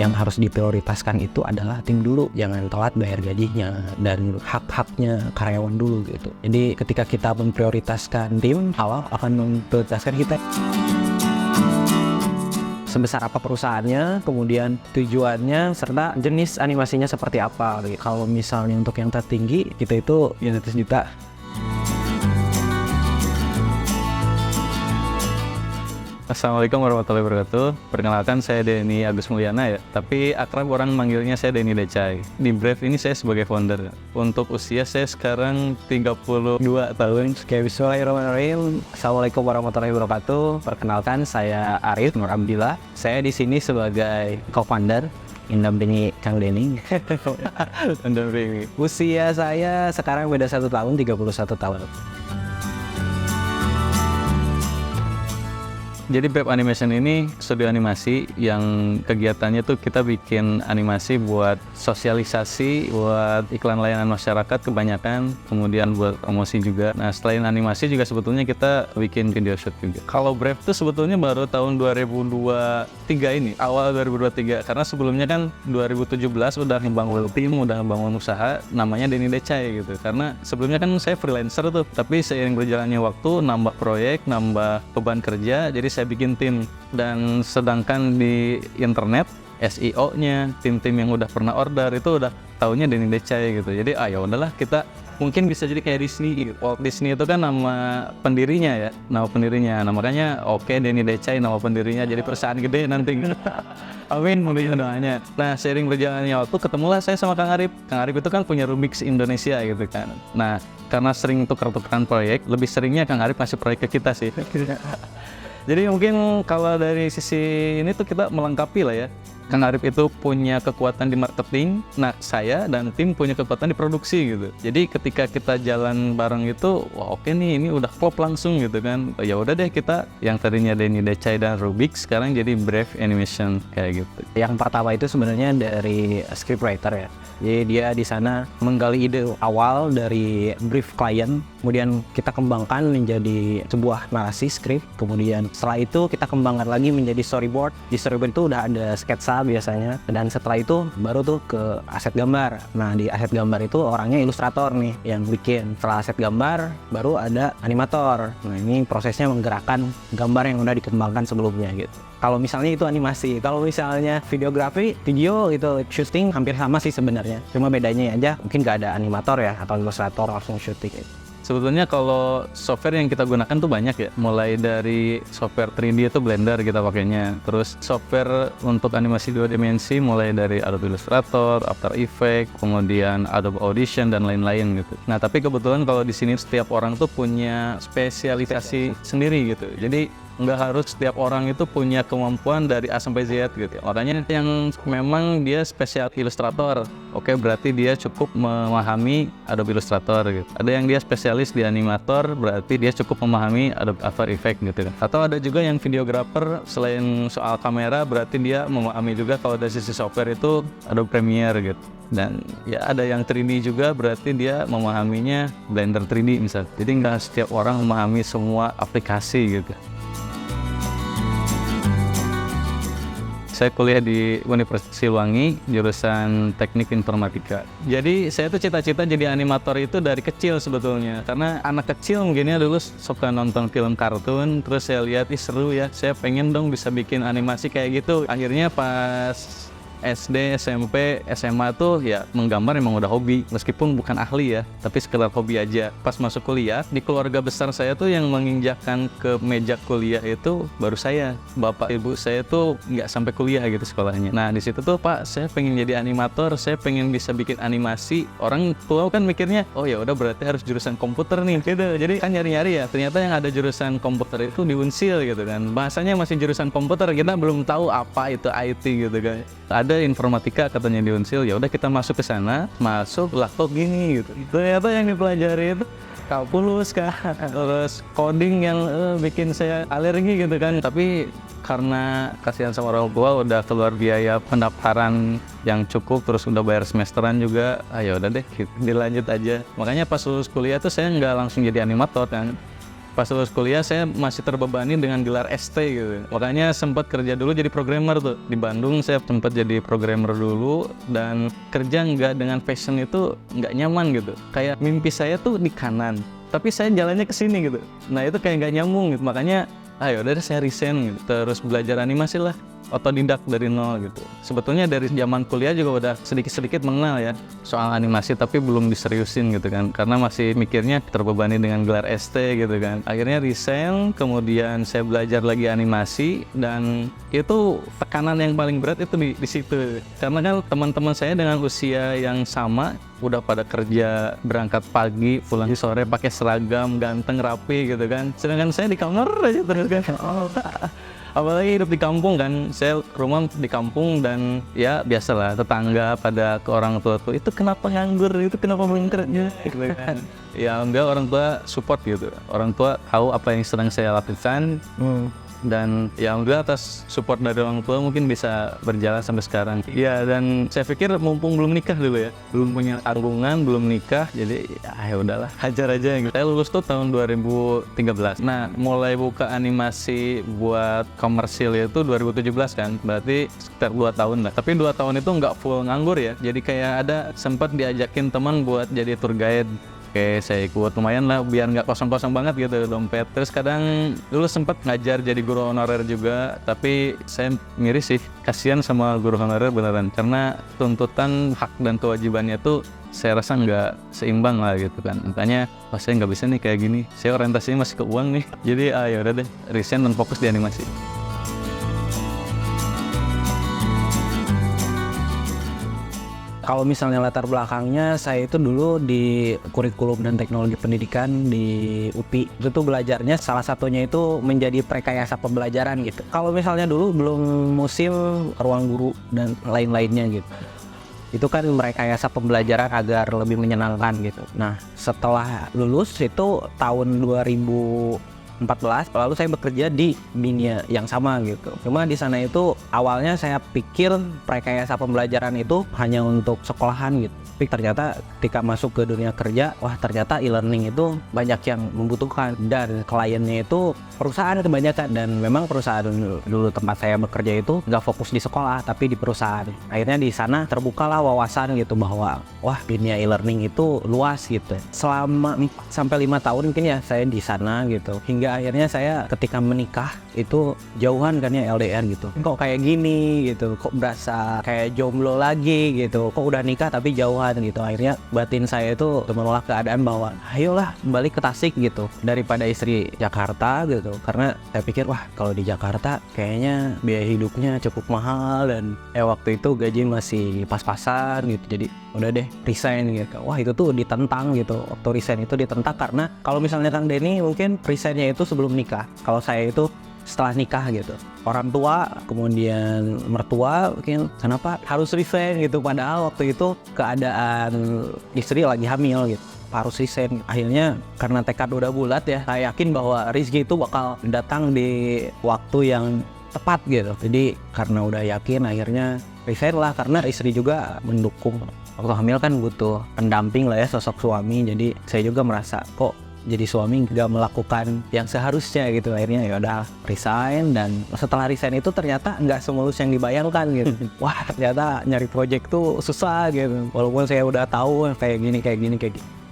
yang harus diprioritaskan itu adalah tim dulu, jangan telat bayar gajinya dan hak-haknya karyawan dulu gitu. Jadi ketika kita memprioritaskan tim, awal akan memprioritaskan kita. Sebesar apa perusahaannya, kemudian tujuannya, serta jenis animasinya seperti apa gitu. Kalau misalnya untuk yang tertinggi, kita itu ya 100 juta. Assalamualaikum warahmatullahi wabarakatuh. Perkenalkan, saya Denny Agus Mulyana ya, tapi akrab orang manggilnya saya Denny Decai. Di Brave ini saya sebagai founder. Untuk usia saya sekarang 32 tahun. Oke, bismillahirrahmanirrahim. Assalamualaikum warahmatullahi wabarakatuh. Perkenalkan, saya Arif Nur Abdillah. Saya di sini sebagai co-founder mendampingi Kang Denny. Mendampingi. Usia saya sekarang beda 1 tahun, 31 tahun. Jadi Brave Animation ini studio animasi yang kegiatannya tuh kita bikin animasi buat sosialisasi, buat iklan layanan masyarakat kebanyakan, kemudian buat promosi juga. Nah, selain animasi juga sebetulnya kita bikin video shoot juga. Kalau Brave tuh sebetulnya baru tahun 2023 ini, awal 2023, karena sebelumnya kan 2017 udah ngebangun tim, udah ngebangun usaha namanya Denny Decai gitu. Karena sebelumnya kan saya freelancer tuh, tapi seiring berjalannya waktu nambah proyek, nambah beban kerja, jadi saya bikin tim. Dan sedangkan di internet SEO-nya, tim-tim yang udah pernah order itu udah taunya Denny Decai gitu. Jadi ya udahlah, kita mungkin bisa jadi kayak Disney gitu. Walt Disney itu kan nama pendirinya ya, nama pendirinya. Nah, makanya oke, Denny Decai nama pendirinya, jadi perusahaan gede nanti. Amin, mudah doanya. Nah, seiring berjalannya waktu ketemulah saya sama Kang Arif. Kang Arif itu kan punya Rubix Indonesia gitu kan. Nah, karena sering tukar-tukaran proyek, lebih seringnya Kang Arif ngasih proyek ke kita sih. Jadi mungkin kalau dari sisi ini tuh kita melengkapi lah ya. Kang Arif itu punya kekuatan di marketing, nah saya dan tim punya kekuatan di produksi gitu. Jadi ketika kita jalan bareng itu, wah oke nih, ini udah klop langsung gitu kan. Ya udah deh, kita yang tadinya Denny Decai dan Rubix sekarang jadi Brave Animation kayak gitu. Yang pertama itu sebenarnya dari scriptwriter ya. Jadi dia di sana menggali ide awal dari brief klien, kemudian kita kembangkan menjadi sebuah narasi skrip. Kemudian setelah itu kita kembangkan lagi menjadi storyboard. Di storyboard itu udah ada sketsa biasanya, dan setelah itu baru tuh ke aset gambar. Nah, di aset gambar itu orangnya ilustrator nih yang bikin. Setelah aset gambar baru ada animator. Nah, ini prosesnya menggerakkan gambar yang udah dikembangkan sebelumnya gitu. Kalau misalnya itu animasi, kalau misalnya videografi, video gitu, syuting hampir sama sih sebenarnya. Cuma bedanya aja mungkin nggak ada animator ya, atau ilustrator langsung syuting gitu. Sebetulnya kalau software yang kita gunakan tuh banyak ya. Mulai dari software 3D itu Blender kita pakainya. Terus software untuk animasi 2 dimensi mulai dari Adobe Illustrator, After Effects, kemudian Adobe Audition dan lain-lain gitu. Nah, tapi kebetulan kalau di sini setiap orang tuh punya spesialisasi sendiri gitu. Jadi nggak harus setiap orang itu punya kemampuan dari A sampai Z gitu. Makanya yang memang dia spesial ilustrator, oke, berarti dia cukup memahami Adobe Illustrator gitu. Ada yang dia spesialis di animator, berarti dia cukup memahami Adobe After Effects gitu kan. Atau ada juga yang videographer, selain soal kamera berarti dia memahami juga kalau dari sisi software itu Adobe Premiere gitu. Dan ya ada yang 3D juga, berarti dia memahaminya Blender 3D misalnya. Jadi nggak setiap orang memahami semua aplikasi gitu. Saya kuliah di Universitas Siliwangi, jurusan Teknik Informatika. Jadi saya tuh cita-cita jadi animator itu dari kecil sebetulnya. Karena anak kecil mungkinnya dulu suka nonton film kartun, terus saya lihat, seru ya, saya pengen dong bisa bikin animasi kayak gitu. Akhirnya pas SD, SMP, SMA tuh ya menggambar emang udah hobi, meskipun bukan ahli ya, tapi sekedar hobi aja. Pas masuk kuliah, di keluarga besar saya tuh yang menginjakkan ke meja kuliah itu baru saya. Bapak ibu saya tuh nggak sampai kuliah gitu sekolahnya. Nah, di situ tuh, Pak, saya pengen jadi animator, saya pengen bisa bikin animasi. Orang tua kan mikirnya, oh ya udah berarti harus jurusan komputer nih gitu. Jadi kan nyari-nyari ya, ternyata yang ada jurusan komputer itu di Unsil gitu kan. Bahasanya masih jurusan komputer, kita belum tahu apa itu IT gitu kan. Ada informatika katanya di Unsil, ya udah kita masuk ke sana, masuk lah kok gini gitu. Ternyata yang dipelajari itu kalkulus kan, terus coding yang bikin saya alergi gitu kan. Tapi karena kasihan sama orang tua, udah keluar biaya pendaftaran yang cukup, terus udah bayar semesteran juga, ya udah deh dilanjut aja. Makanya pas lulus kuliah tuh saya nggak langsung jadi animator kan. Pas lulus kuliah saya masih terbebani dengan gelar ST gitu. Makanya sempat kerja dulu jadi programmer tuh. Di Bandung saya sempat jadi programmer dulu, dan kerja nggak dengan passion itu nggak nyaman gitu. Kayak mimpi saya tuh di kanan, tapi saya jalannya ke sini gitu. Nah itu kayak nggak nyambung gitu. Makanya ayo udah saya resign gitu. Terus belajar animasi lah, otodidak dari nol gitu. Sebetulnya dari zaman kuliah juga udah sedikit-sedikit mengenal ya soal animasi, tapi belum diseriusin gitu kan, karena masih mikirnya terbebani dengan gelar ST gitu kan. Akhirnya resign, kemudian saya belajar lagi animasi, dan itu tekanan yang paling berat itu di situ. Karena kan teman-teman saya dengan usia yang sama udah pada kerja, berangkat pagi, pulang sore, pakai seragam, ganteng, rapi gitu kan. Sedangkan saya di kamar aja terus kan. Apalagi hidup di kampung kan, saya rumah di kampung, dan ya biasalah tetangga pada ke orang tua tuh, itu kenapa nganggur, itu kenapa belum kerja gitu kan. Ya enggak, orang tua support gitu, orang tua tahu apa yang sedang saya lakukan. Dan ya alhamdulillah atas support dari orang tua mungkin bisa berjalan sampai sekarang. Ya, dan saya pikir mumpung belum nikah dulu ya, belum punya tanggungan, belum nikah, jadi ya udahlah, hajar aja gitu. Saya lulus tuh tahun 2013. Nah, mulai buka animasi buat komersil itu 2017 kan, berarti sekitar 2 tahun lah. Tapi 2 tahun itu nggak full nganggur ya, jadi kayak ada sempat diajakin teman buat jadi tour guide. Oke, saya ikut, lumayan lah biar nggak kosong-kosong banget gitu dompet. Terus kadang dulu sempat ngajar jadi guru honorer juga, tapi saya miris sih, kasihan sama guru honorer beneran, karena tuntutan hak dan kewajibannya tuh saya rasa nggak seimbang lah gitu kan. Makanya saya nggak bisa nih kayak gini, saya orientasinya masih ke uang nih, jadi ya udah deh, resign dan fokus di animasi. Kalau misalnya latar belakangnya, saya itu dulu di kurikulum dan teknologi pendidikan di UPI. Itu tuh belajarnya salah satunya itu menjadi prekayasa pembelajaran gitu. Kalau misalnya dulu belum musim ruang guru dan lain-lainnya gitu, itu kan merekayasa pembelajaran agar lebih menyenangkan gitu. Nah, setelah lulus itu tahun 2014, lalu saya bekerja di dunia yang sama gitu. Cuma di sana itu awalnya saya pikir rekayasa pembelajaran itu hanya untuk sekolahan gitu. Tapi ternyata ketika masuk ke dunia kerja, wah ternyata e-learning itu banyak yang membutuhkan, dan kliennya itu perusahaan kebanyakan. Dan memang perusahaan dulu tempat saya bekerja itu nggak fokus di sekolah, tapi di perusahaan. Akhirnya di sana terbukalah wawasan gitu bahwa wah dunia e-learning itu luas gitu. Selama 4-5 tahun mungkin ya saya di sana gitu. Hingga akhirnya saya ketika menikah itu jauhan kan ya, LDR gitu. Kok kayak gini gitu, kok berasa kayak jomblo lagi gitu, kok udah nikah tapi jauhan gitu. Akhirnya batin saya itu menolak keadaan bahwa ayolah balik ke Tasik gitu, daripada istri Jakarta gitu. Karena saya pikir wah kalau di Jakarta kayaknya biaya hidupnya cukup mahal, dan waktu itu gaji masih pas-pasan gitu. Jadi udah deh resign gitu. Wah itu tuh ditentang gitu, waktu resign itu ditentang, karena kalau misalnya Kang Denny mungkin resignnya itu sebelum nikah, kalau saya itu setelah nikah gitu. Orang tua kemudian mertua mungkin kenapa harus resign gitu, padahal waktu itu keadaan istri lagi hamil gitu, harus resign. Akhirnya karena tekad udah bulat ya, saya yakin bahwa rezeki itu bakal datang di waktu yang tepat gitu. Jadi karena udah yakin akhirnya resign lah, karena istri juga mendukung. Waktu hamil kan butuh pendamping lah ya, sosok suami. Jadi saya juga merasa kok jadi suami nggak melakukan yang seharusnya gitu. Akhirnya ya udah resign, dan setelah resign itu ternyata nggak semulus yang dibayangkan gitu. Wah ternyata nyari project tuh susah gitu, walaupun saya udah tahu kayak gini.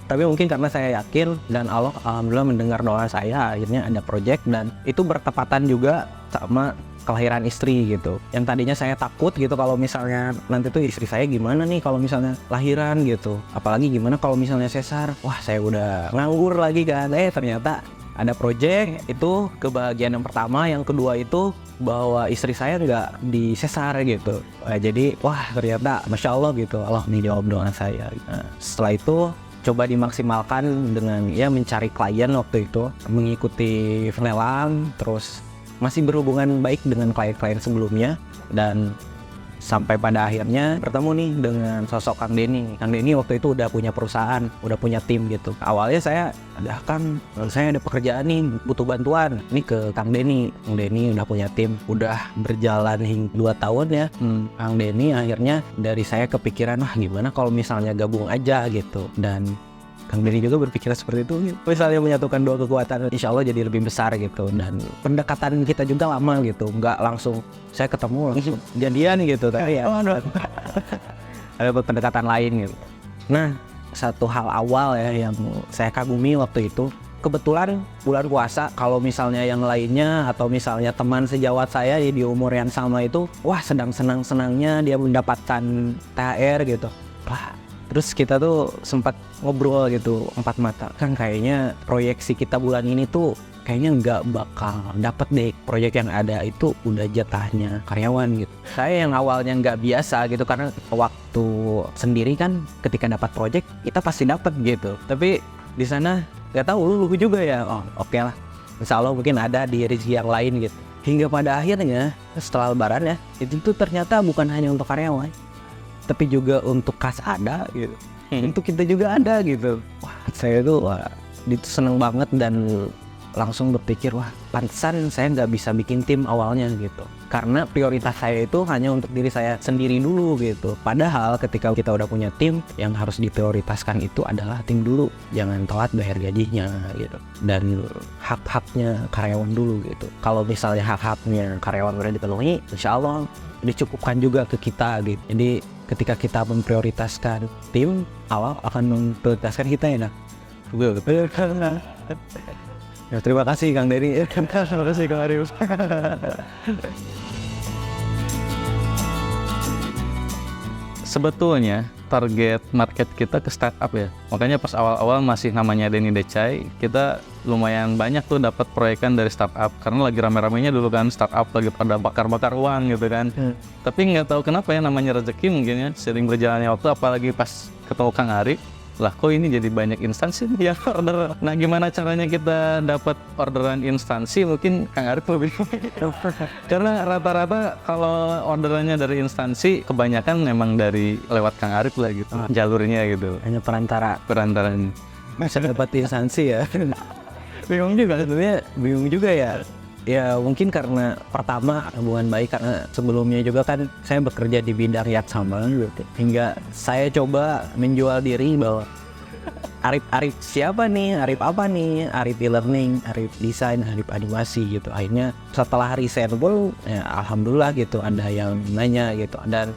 Tapi mungkin karena saya yakin, dan Allah alhamdulillah mendengar doa saya, akhirnya ada project, dan itu bertepatan juga sama kelahiran istri gitu. Yang tadinya saya takut gitu kalau misalnya nanti tuh istri saya gimana nih kalau misalnya lahiran gitu, apalagi gimana kalau misalnya sesar. Wah saya udah nganggur lagi kan. Ternyata ada project, itu kebahagiaan yang pertama. Yang kedua itu bahwa istri saya nggak disesar gitu. Jadi wah ternyata Masya Allah gitu, Allah nih jawab doa saya. Nah, setelah itu coba dimaksimalkan dengan ya mencari klien waktu itu, mengikuti lelang, terus masih berhubungan baik dengan klien-klien sebelumnya, dan sampai pada akhirnya bertemu nih dengan sosok Kang Denny. Kang Denny waktu itu udah punya perusahaan, udah punya tim gitu. Awalnya saya ada pekerjaan nih, butuh bantuan nih ke Kang Denny. Kang Denny udah punya tim, udah berjalan hingga 2 tahun ya. Kang Denny akhirnya dari saya kepikiran, wah gimana kalau misalnya gabung aja gitu. Dan Kang Denny juga berpikir seperti itu. Misalnya menyatukan dua kekuatan, insya Allah jadi lebih besar gitu. Dan pendekatan kita juga lama gitu, nggak langsung saya ketemu langsung jadian gitu. Tapi ya ada pendekatan lain gitu. Nah, satu hal awal ya yang saya kagumi waktu itu, kebetulan bulan puasa, kalau misalnya yang lainnya atau misalnya teman sejawat saya di umur yang sama itu, wah sedang senang-senangnya dia mendapatkan THR gitu. Wah, terus kita tuh sempat ngobrol gitu empat mata, kan kayaknya proyeksi kita bulan ini tuh kayaknya nggak bakal dapet deh, proyek yang ada itu udah jatahnya karyawan gitu. Saya yang awalnya nggak biasa gitu, karena waktu sendiri kan ketika dapat proyek kita pasti dapat gitu, tapi di sana nggak tahu lu juga ya. Oh oke lah, insya Allah mungkin ada di rezeki yang lain gitu. Hingga pada akhirnya setelah lebaran ya, itu tuh ternyata bukan hanya untuk karyawan, tapi juga untuk kas ada gitu. Untuk kita juga ada gitu. Wah, saya tuh itu seneng banget dan langsung berpikir, wah pantesan saya nggak bisa bikin tim awalnya gitu, karena prioritas saya itu hanya untuk diri saya sendiri dulu gitu. Padahal ketika kita udah punya tim, yang harus diprioritaskan itu adalah tim dulu, jangan telat bayar gajinya gitu, dan hak-haknya karyawan dulu gitu. Kalau misalnya hak-haknya karyawan udah dipenuhi, insya Allah dicukupkan juga ke kita gitu. Jadi ketika kita memprioritaskan tim, Allah akan memprioritaskan kita ya. Ya, terima kasih Kang Denny. Terima kasih Kang Arius. Sebetulnya target market kita ke startup ya. Makanya pas awal-awal masih namanya Denny Decai, kita lumayan banyak tuh dapat proyekan dari startup. Karena lagi rame-ramenya dulu kan startup lagi pada bakar-bakar uang gitu kan. Tapi nggak tahu kenapa ya, namanya rezeki mungkin ya. Sering berjalannya waktu, apalagi pas ketemu Kang Ari, lah kok ini jadi banyak instansi yang order. Nah gimana caranya kita dapat orderan instansi, mungkin Kang Arif lebih karena rata-rata kalau orderannya dari instansi kebanyakan memang dari lewat Kang Arif lah gitu, jalurnya gitu, Hanya perantaranya. bisa dapat instansi ya. Bingung juga sebenarnya, bingung juga ya. Ya mungkin karena pertama hubungan baik, karena sebelumnya juga kan saya bekerja di bidang yacht sama gitu. Hingga saya coba menjual diri bahwa Arif siapa nih, Arif apa nih, Arif e-learning, Arif desain, Arif animasi gitu. Akhirnya setelah riset pun ya alhamdulillah gitu ada yang nanya gitu, dan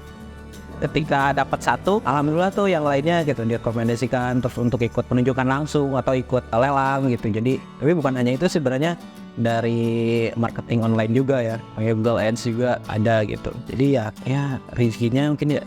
ketika dapat satu, alhamdulillah tuh yang lainnya gitu direkomendasikan terus untuk ikut penunjukan langsung atau ikut lelang gitu. Jadi tapi bukan hanya itu sebenarnya, dari marketing online juga ya, kayak Google Ads juga ada gitu. Jadi ya rezekinya mungkin ya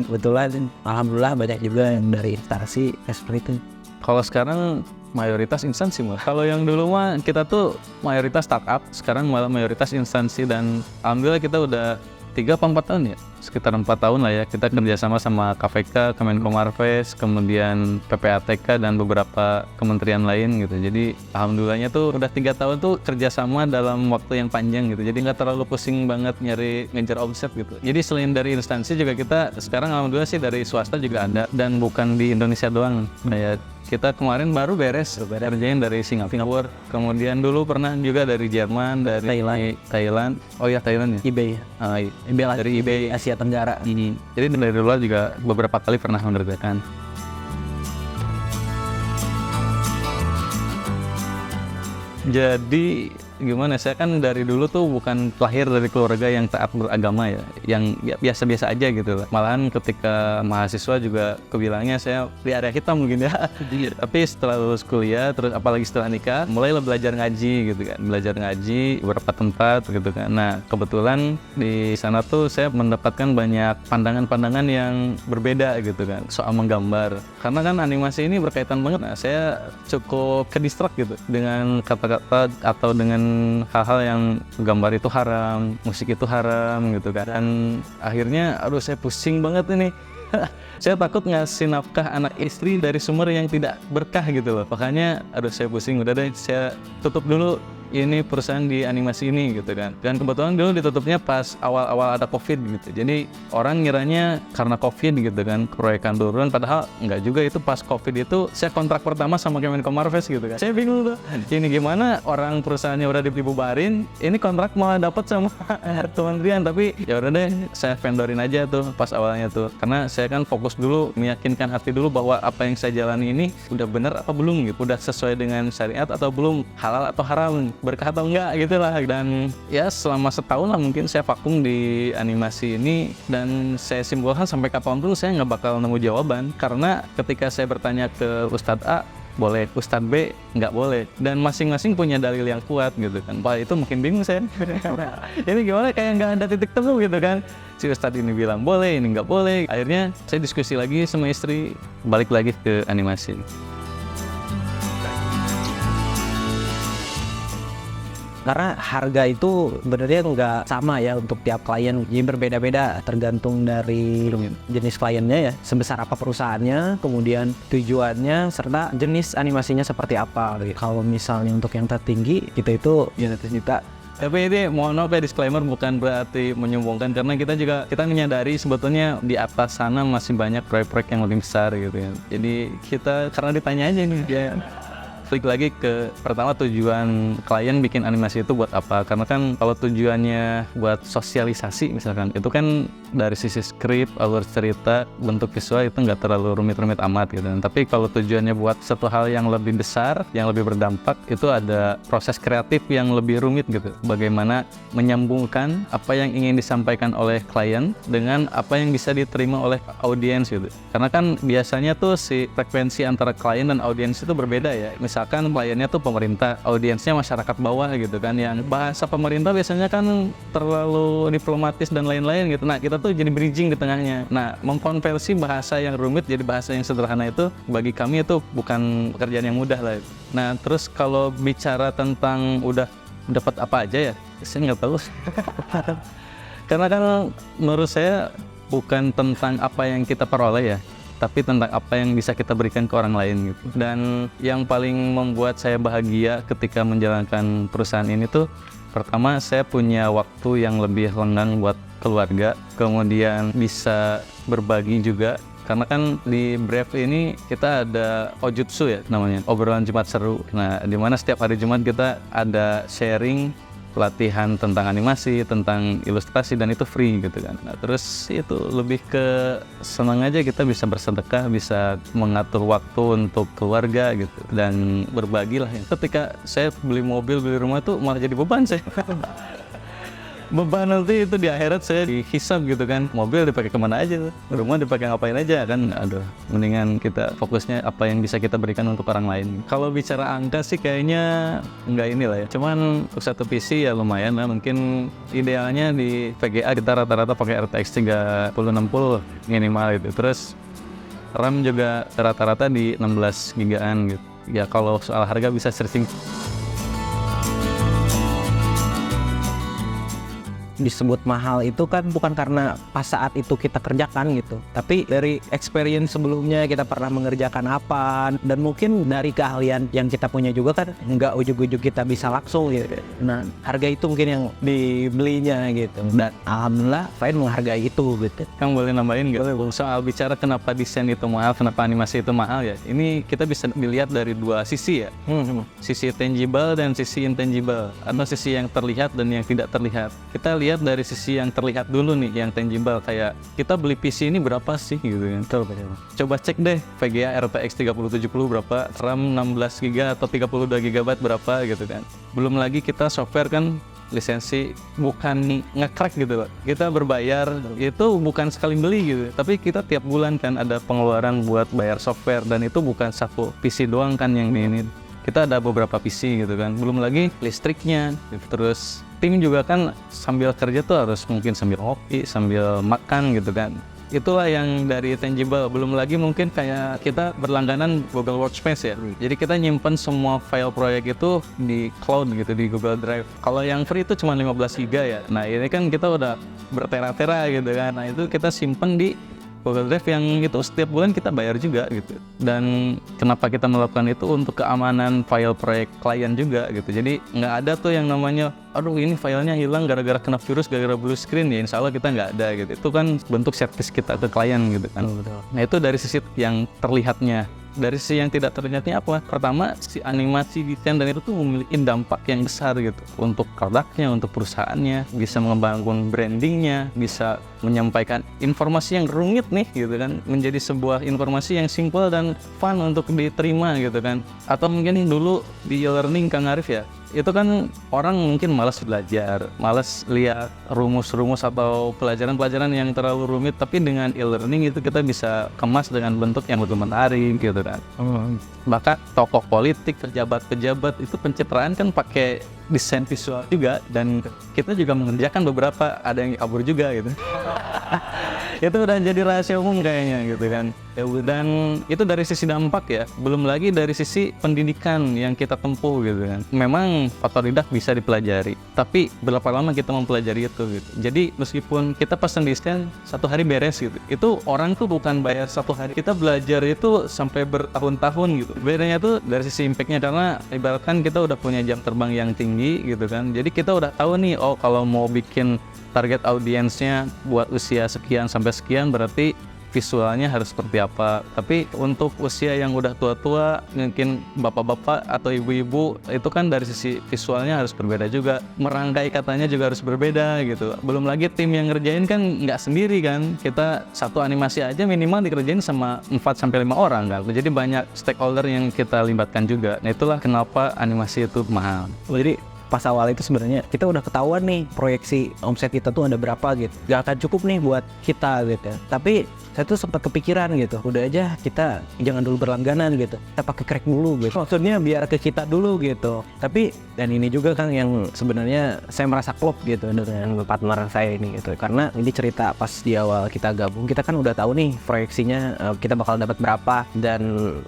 kebetulan alhamdulillah banyak juga yang dari instansi seperti itu. Kalau sekarang mayoritas instansi mah. Kalau yang dulu mah kita tuh mayoritas startup, sekarang malah mayoritas instansi, dan alhamdulillah kita udah 3 atau 4 tahun ya, sekitar 4 tahun lah ya, kita kerjasama sama KVK, Kemenkomarves, kemudian PPATK dan beberapa kementerian lain gitu. Jadi alhamdulillahnya tuh udah 3 tahun tuh kerjasama dalam waktu yang panjang gitu. Jadi nggak terlalu pusing banget nyari ngejar omset gitu. Jadi selain dari instansi juga kita sekarang alhamdulillah sih dari swasta juga ada, dan bukan di Indonesia doang. Kayak kita kemarin baru beres kerjain dari Singapura, kemudian dulu pernah juga dari Jerman, dari Thailand. Oh ya Thailand ya, eBay lah, dari eBay Asia Tenggara. Jadi dari luar juga beberapa kali pernah mengerjakan. Jadi gimana, saya kan dari dulu tuh bukan lahir dari keluarga yang taat beragama ya, yang biasa-biasa aja gitu. Malahan ketika mahasiswa juga kebilangnya saya di area hitam mungkin ya. Tapi setelah lulus kuliah, terus apalagi setelah nikah, mulailah belajar ngaji gitu kan, belajar ngaji beberapa tempat gitu kan. Nah kebetulan di sana tuh saya mendapatkan banyak pandangan-pandangan yang berbeda gitu kan soal menggambar, karena kan animasi ini berkaitan banget. Nah saya cukup ke-distract gitu dengan kata-kata atau dengan hal-hal yang gambar itu haram, musik itu haram gitu kan. Dan akhirnya aduh saya pusing banget ini. Saya takut ngasih nafkah anak istri dari sumber yang tidak berkah gitu loh. Makanya aduh saya pusing, udah deh saya tutup dulu ini perusahaan di animasi ini gitu kan. Dan kebetulan dulu ditutupnya pas awal-awal ada COVID gitu. Jadi orang ngiranya karena COVID gitu kan proyekan turun, padahal enggak juga. Itu pas COVID itu saya kontrak pertama sama Kemenko Marves gitu kan. Saya bingung tuh, ini gimana orang perusahaannya udah dibubarin, ini kontrak malah dapat sama kementerian. Tapi ya udah deh, saya vendorin aja tuh pas awalnya tuh. Karena saya kan fokus dulu, meyakinkan hati dulu bahwa apa yang saya jalani ini udah benar apa belum gitu, udah sesuai dengan syariat atau belum, halal atau haram, berkah atau enggak gitu lah. Dan ya selama setahun lah mungkin saya vakum di animasi ini, dan saya simpulkan sampai kapanpun saya nggak bakal nemu jawaban, karena ketika saya bertanya ke Ustadz A boleh, Ustadz B nggak boleh, dan masing-masing punya dalil yang kuat gitu kan. Wah itu mungkin bingung saya. Ini gimana, kayak nggak ada titik temu gitu kan. Si Ustadz ini bilang boleh, ini nggak boleh. Akhirnya saya diskusi lagi sama istri, balik lagi ke animasi. Karena harga itu sebenarnya nggak sama ya untuk tiap klien, jadi berbeda-beda tergantung dari jenis kliennya ya, sebesar apa perusahaannya, kemudian tujuannya, serta jenis animasinya seperti apa. Kalau misalnya untuk yang tertinggi kita itu ya 100 juta. Tapi ini mohon maaf ya, disclaimer bukan berarti menyombongkan, karena kita menyadari sebetulnya di atas sana masih banyak proyek-proyek yang lebih besar gitu ya. Jadi kita karena ditanya aja nih ya. Klik lagi ke pertama, tujuan klien bikin animasi itu buat apa. Karena kan kalau tujuannya buat sosialisasi misalkan, itu kan dari sisi skrip, alur cerita, bentuk visual itu nggak terlalu rumit-rumit amat gitu. Tapi kalau tujuannya buat satu hal yang lebih besar, yang lebih berdampak, itu ada proses kreatif yang lebih rumit gitu. Bagaimana menyambungkan apa yang ingin disampaikan oleh klien dengan apa yang bisa diterima oleh audiens gitu. Karena kan biasanya tuh si frekuensi antara klien dan audiens itu berbeda ya. Misalkan kliennya tuh pemerintah, audiensnya masyarakat bawah gitu kan, yang bahasa pemerintah biasanya kan terlalu diplomatis dan lain-lain gitu. Nah kita tuh jadi bridging di tengahnya. Nah mengkonversi bahasa yang rumit jadi bahasa yang sederhana itu bagi kami itu bukan pekerjaan yang mudah lah. Nah terus kalau bicara tentang udah dapat apa aja ya, saya nggak tahu. Karena kan menurut saya bukan tentang apa yang kita peroleh ya, tapi tentang apa yang bisa kita berikan ke orang lain gitu. Dan yang paling membuat saya bahagia ketika menjalankan perusahaan ini tuh, pertama saya punya waktu yang lebih lenggang buat keluarga, kemudian bisa berbagi juga. Karena kan di Brave ini kita ada Ojutsu ya namanya, obrolan Jumat seru. Nah dimana setiap hari Jumat kita ada sharing, pelatihan tentang animasi, tentang ilustrasi, dan itu free gitu kan. Nah, terus itu lebih ke senang aja kita bisa bersedekah, bisa mengatur waktu untuk keluarga gitu, dan berbagi lah ya. Ketika saya beli mobil, beli rumah tuh malah jadi beban saya. Beban nanti itu di akhirat saya dihisab gitu kan, mobil dipakai kemana aja tuh, rumah dipakai ngapain aja kan. Aduh, mendingan kita fokusnya apa yang bisa kita berikan untuk orang lain. Kalau bicara angka sih kayaknya nggak inilah ya, cuman untuk satu PC ya lumayan lah. Mungkin idealnya di VGA kita rata-rata pakai RTX 3060 minimal gitu. Terus RAM juga rata-rata di 16 gigaan gitu. Ya kalau soal harga bisa searching. Disebut mahal itu kan bukan karena pas saat itu kita kerjakan gitu, tapi dari experience sebelumnya kita pernah mengerjakan apa, dan mungkin dari keahlian yang kita punya juga kan, nggak ujuk-ujuk kita bisa langsung gitu. Nah harga itu mungkin yang dibelinya gitu, dan alhamdulillah klien menghargai itu gitu. Kang boleh nambahin nggak? Soal bicara kenapa desain itu mahal, kenapa animasi itu mahal ya, ini kita bisa dilihat dari dua sisi ya. Sisi tangible dan sisi intangible, atau sisi yang terlihat dan yang tidak terlihat. Kita lihat dari sisi yang terlihat dulu nih, yang tangible, kayak kita beli PC ini berapa sih gitu kan. Coba cek deh VGA RTX 3070 berapa, RAM 16 GB atau 32 GB berapa gitu kan. Belum lagi kita software kan lisensi, bukan nge-crack gitu loh. Kita berbayar, itu bukan sekali beli gitu, tapi kita tiap bulan kan ada pengeluaran buat bayar software, dan itu bukan satu PC doang kan yang ini. Kita ada beberapa PC gitu kan, belum lagi listriknya gitu. Terus tim juga kan sambil kerja tuh harus mungkin sambil ngopi, sambil makan gitu kan. Itulah yang dari tangible. Belum lagi mungkin kayak kita berlangganan Google Workspace ya. Jadi kita nyimpen semua file proyek itu di cloud gitu, di Google Drive. Kalau yang free itu cuma 15 GB ya. Nah ini kan kita udah bertera-tera gitu kan. Nah itu kita simpen di Google Drive yang itu setiap bulan kita bayar juga gitu. Dan kenapa kita melakukan itu untuk keamanan file proyek klien juga gitu. Jadi nggak ada tuh yang namanya aduh ini filenya hilang gara-gara kena virus, gara-gara blue screen, ya insya Allah kita nggak ada gitu. Itu kan bentuk service kita ke klien gitu kan. Betul. Nah itu dari sisi yang terlihatnya. Dari sisi yang tidak terlihatnya apa? Pertama, si animasi desain dan itu tuh memiliki dampak yang besar gitu untuk produknya, untuk perusahaannya, bisa mengembangkan brandingnya, bisa menyampaikan informasi yang rumit nih gitu kan, menjadi sebuah informasi yang simple dan fun untuk diterima gitu kan. Atau mungkin dulu di e-learning Kang Arif ya, itu kan orang mungkin malas belajar, malas lihat rumus-rumus atau pelajaran-pelajaran yang terlalu rumit, tapi dengan e-learning itu kita bisa kemas dengan bentuk yang lebih menarik gitu kan. Maka tokoh politik, pejabat-pejabat itu pencitraan kan pakai desain visual juga, dan kita juga mengerjakan beberapa, ada yang kabur juga gitu. Itu udah jadi rahasia umum kayaknya gitu kan. Dan itu dari sisi dampak ya, belum lagi dari sisi pendidikan yang kita tempuh gitu kan. Memang otodidak bisa dipelajari, tapi berapa lama kita mempelajari itu gitu. Jadi meskipun kita pesan desain 1 hari beres gitu, itu orang tuh bukan bayar 1 hari, kita belajar itu sampai bertahun-tahun gitu. Bedanya tuh dari sisi impactnya, karena ibaratkan kita udah punya jam terbang yang tinggi gitu kan. Jadi kita udah tahu nih, oh kalau mau bikin target audiensnya buat usia sekian sampai sekian, berarti visualnya harus seperti apa. Tapi untuk usia yang udah tua-tua, mungkin bapak-bapak atau ibu-ibu, itu kan dari sisi visualnya harus berbeda juga, merangkai katanya juga harus berbeda gitu. Belum lagi tim yang ngerjain kan nggak sendiri kan, kita satu animasi aja minimal dikerjain sama 4-5 orang kan. Jadi banyak stakeholder yang kita libatkan juga. Nah itulah kenapa animasi itu mahal. Jadi pas awal itu sebenarnya kita udah ketahuan nih proyeksi omset kita tuh ada berapa gitu, gak akan cukup nih buat kita gitu. Tapi saya tuh sempat kepikiran gitu, udah aja kita jangan dulu berlangganan gitu, kita pakai crack dulu gitu, maksudnya biar ke kita dulu gitu. Tapi dan ini juga kan yang sebenarnya saya merasa klop gitu dengan partner saya ini gitu, karena ini cerita pas di awal kita gabung, kita kan udah tahu nih proyeksinya kita bakal dapat berapa, dan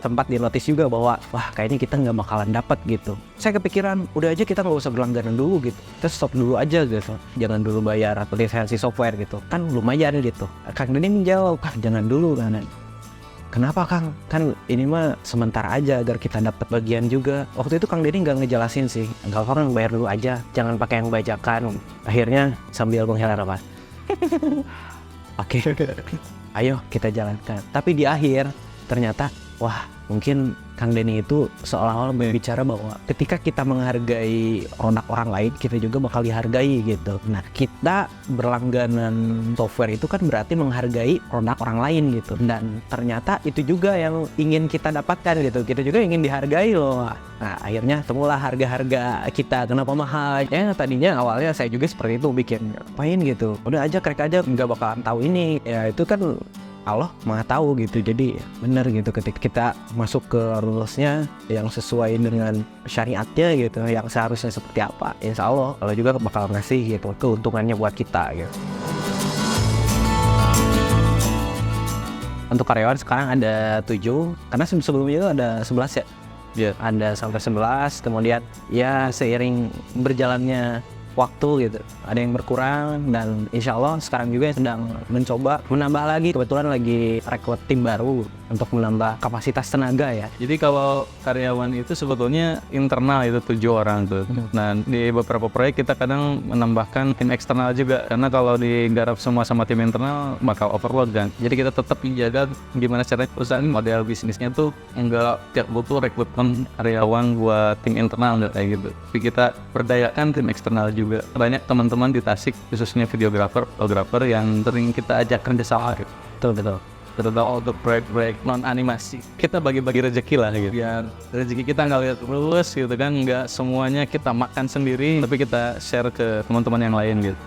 sempat di notice juga bahwa wah kayaknya kita nggak bakalan dapat gitu. Saya kepikiran udah aja kita nggak usah berlangganan dulu gitu, kita stop dulu aja gitu, jangan dulu bayar atau lisensi software gitu, kan lumayan gitu. Kang Denny menjawab, jangan dulu kan. Kenapa Kang? Kan ini mah sementara aja agar kita dapat bagian juga. Waktu itu Kang Denny nggak ngejelasin sih, nggak orang bayar dulu aja, jangan pakai yang bajakan. Akhirnya sambil menghela nafas, oke, ayo kita jalankan. Tapi di akhir ternyata wah mungkin Kang Denny itu seolah-olah berbicara bahwa ketika kita menghargai produk orang lain, kita juga bakal dihargai gitu. Nah, kita berlangganan software itu kan berarti menghargai produk orang lain gitu. Dan ternyata itu juga yang ingin kita dapatkan gitu. Kita juga ingin dihargai loh. Nah, akhirnya temulah harga-harga kita. Kenapa mahal? Ya tadinya awalnya saya juga seperti itu, bikin ngapain gitu. Udah aja crack aja, nggak bakalan tahu ini. Ya itu kan Allah Maha tahu gitu. Jadi benar gitu, ketika kita masuk ke rulesnya yang sesuai dengan syariatnya gitu, yang seharusnya seperti apa, insya Allah Allah juga bakal ngasih gitu keuntungannya buat kita gitu. Untuk karyawan sekarang ada 7, karena sebelumnya itu ada 11 ya. Yeah. Ada sampai 11, kemudian ya seiring berjalannya waktu gitu, ada yang berkurang, dan insya Allah sekarang juga sedang mencoba menambah lagi. Kebetulan lagi rekrut tim baru untuk menambah kapasitas tenaga ya. Jadi kalau karyawan itu sebetulnya internal itu 7 orang tuh. Nah di beberapa proyek kita kadang menambahkan tim eksternal juga, karena kalau digarap semua sama tim internal bakal overload kan. Jadi kita tetap menjaga gimana caranya perusahaan model bisnisnya tuh enggak tiap butuh rekrutmen karyawan buat tim internal kayak gitu. Tapi kita berdayakan tim eksternal juga. Banyak teman-teman di Tasik khususnya videografer, fotografer yang sering kita ajak kerjasama gitu. Betul. Terutama untuk proyek-proyek non animasi, kita bagi-bagi rezeki lah gitu. Biar rezeki kita nggak lihat terus gitu kan, nggak semuanya kita makan sendiri, tapi kita share ke teman-teman yang lain gitu.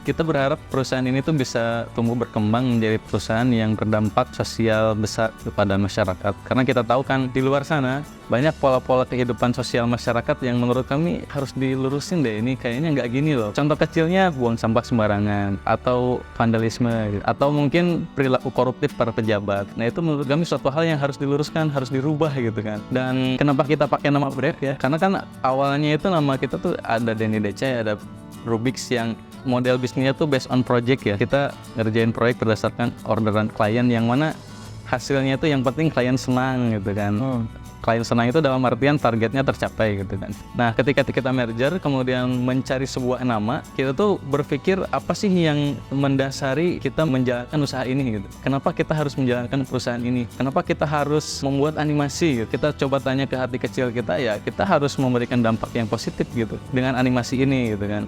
Kita berharap perusahaan ini tuh bisa tumbuh berkembang menjadi perusahaan yang berdampak sosial besar kepada masyarakat. Karena kita tahu kan di luar sana banyak pola-pola kehidupan sosial masyarakat yang menurut kami harus dilurusin deh. Ini kayaknya nggak gini loh. Contoh kecilnya buang sampah sembarangan, atau vandalisme, atau mungkin perilaku koruptif para pejabat. Nah itu menurut kami suatu hal yang harus diluruskan, harus dirubah gitu kan. Dan kenapa kita pakai nama Brave ya? Karena kan awalnya itu nama kita tuh ada Denny Decay, ada Rubix yang model bisnisnya tuh based on project ya. Kita ngerjain proyek berdasarkan orderan klien yang mana hasilnya tuh yang penting klien senang gitu kan. Klien senang itu dalam artian targetnya tercapai gitu kan. Nah, ketika kita merger kemudian mencari sebuah nama, kita tuh berpikir apa sih yang mendasari kita menjalankan usaha ini gitu. Kenapa kita harus menjalankan perusahaan ini? Kenapa kita harus membuat animasi gitu? Kita coba tanya ke hati kecil kita, ya kita harus memberikan dampak yang positif gitu dengan animasi ini gitu kan.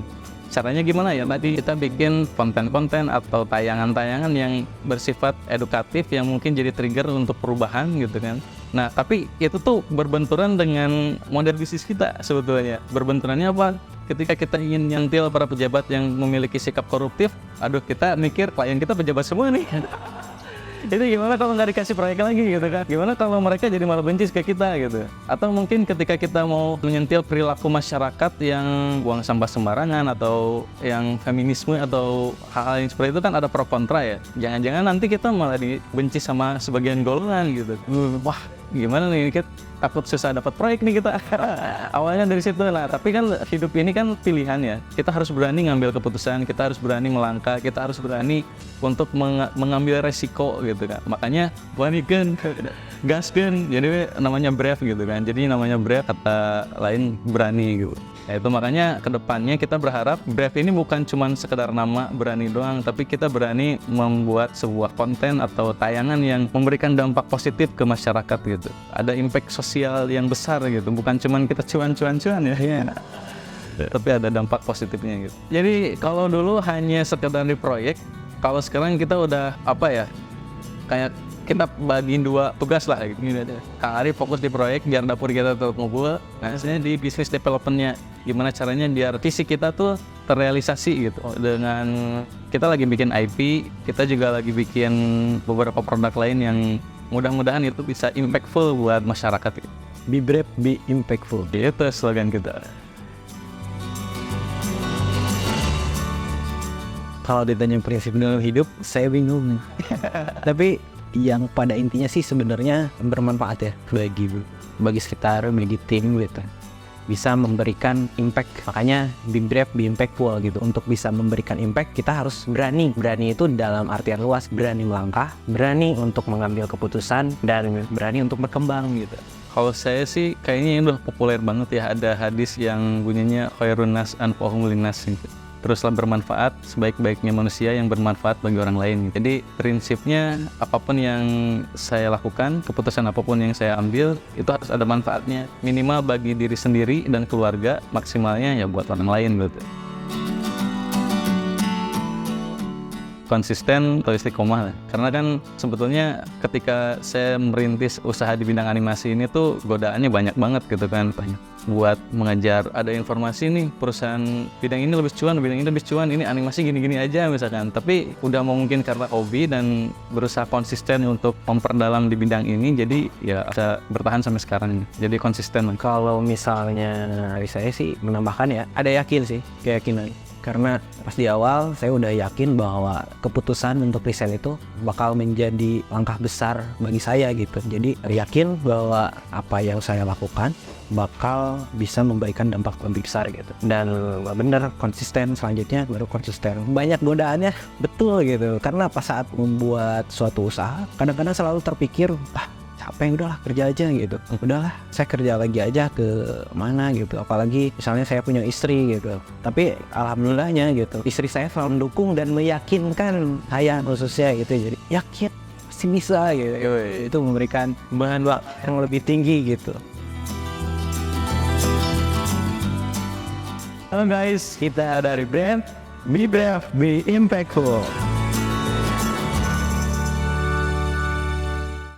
Caranya gimana ya? Tadi kita bikin konten-konten atau tayangan-tayangan yang bersifat edukatif yang mungkin jadi trigger untuk perubahan gitu kan. Nah, tapi itu tuh berbenturan dengan model bisnis kita sebetulnya. Berbenturannya apa? Ketika kita ingin nyentil para pejabat yang memiliki sikap koruptif, aduh kita mikir klien kita pejabat semua nih. Itu gimana kalau nggak dikasih proyek lagi gitu kan? Gimana kalau mereka jadi malah benci ke kita gitu? Atau mungkin ketika kita mau menyentil perilaku masyarakat yang buang sampah sembarangan atau yang feminisme atau hal-hal yang seperti itu kan ada pro kontra ya. Jangan-jangan nanti kita malah dibenci sama sebagian golongan gitu. Wah, gimana nih, kita takut susah dapat proyek nih kita. Awalnya dari situ. Nah, tapi kan hidup ini kan pilihan ya. Kita harus berani ngambil keputusan, kita harus berani melangkah, kita harus berani untuk mengambil resiko gitu kan. Makanya beranikan, gaskan. Jadi namanya brave gitu kan. Jadi namanya brave, kata lain berani gitu. Nah, itu makanya kedepannya kita berharap brave ini bukan cuma sekedar nama berani doang, tapi kita berani membuat sebuah konten atau tayangan yang memberikan dampak positif ke masyarakat gitu. Ada impact sosial yang besar gitu, bukan cuma kita cuan-cuan-cuan ya. Tapi ada dampak positifnya gitu. Jadi kalau dulu hanya sekedar di proyek, kalau sekarang kita udah apa ya, kayak kita bagiin dua tugas lah gitu. Kang Ari fokus di proyek biar dapur kita tetap ngumpul. Nah, saya di business development-nya gimana caranya biar visi kita tuh terrealisasi gitu. Dengan kita lagi bikin IP, kita juga lagi bikin beberapa produk lain yang mudah-mudahan itu bisa impactful buat masyarakat gitu. Be brave, be impactful. Itu slogan kita. Kalau ditanya prinsip dalam hidup, saya bingung. Tapi yang pada intinya sih sebenarnya bermanfaat ya bagi sekitar, bagi tim gitu. Bisa memberikan impact. Makanya be brave, be impactful gitu. Untuk bisa memberikan impact, kita harus berani. Berani itu dalam artian luas, berani melangkah, berani untuk mengambil keputusan, dan berani untuk berkembang gitu. Kalau saya sih kayaknya ini udah populer banget ya. Ada hadis yang bunyinya khairun nas anfa'uhum linnas gitu. Teruslah bermanfaat sebaik-baiknya manusia yang bermanfaat bagi orang lain. Jadi prinsipnya apapun yang saya lakukan, keputusan apapun yang saya ambil, itu harus ada manfaatnya. Minimal bagi diri sendiri dan keluarga, maksimalnya ya buat orang lain gitu. Konsisten atau istiqomah. Karena kan sebetulnya ketika saya merintis usaha di bidang animasi ini tuh godaannya banyak banget gitu kan. Buat mengejar, ada informasi nih perusahaan bidang ini lebih cuan, bidang ini lebih cuan, ini animasi gini-gini aja misalkan. Tapi udah mungkin karena hobi dan berusaha konsisten untuk memperdalam di bidang ini, jadi ya bisa bertahan sampai sekarang. Jadi konsisten. Kalau misalnya dari saya sih menambahkan ya, ada yakin sih, keyakinan. Karena pas di awal saya udah yakin bahwa keputusan untuk resign itu bakal menjadi langkah besar bagi saya gitu. Jadi yakin bahwa apa yang saya lakukan bakal bisa memberikan dampak lebih besar gitu. Dan bener konsisten, selanjutnya baru konsisten. Banyak godaannya, betul gitu. Karena pas saat membuat suatu usaha, kadang-kadang selalu terpikir, capek, udahlah kerja aja gitu. Udahlah saya kerja lagi aja ke mana gitu. Apalagi misalnya saya punya istri gitu. Tapi alhamdulillahnya gitu, istri saya selalu mendukung dan meyakinkan saya khususnya gitu. Jadi yakin pasti bisa gitu. Itu memberikan bahan bakar yang lebih tinggi gitu. Halo guys, kita dari brand Be Brave, Be Impactful.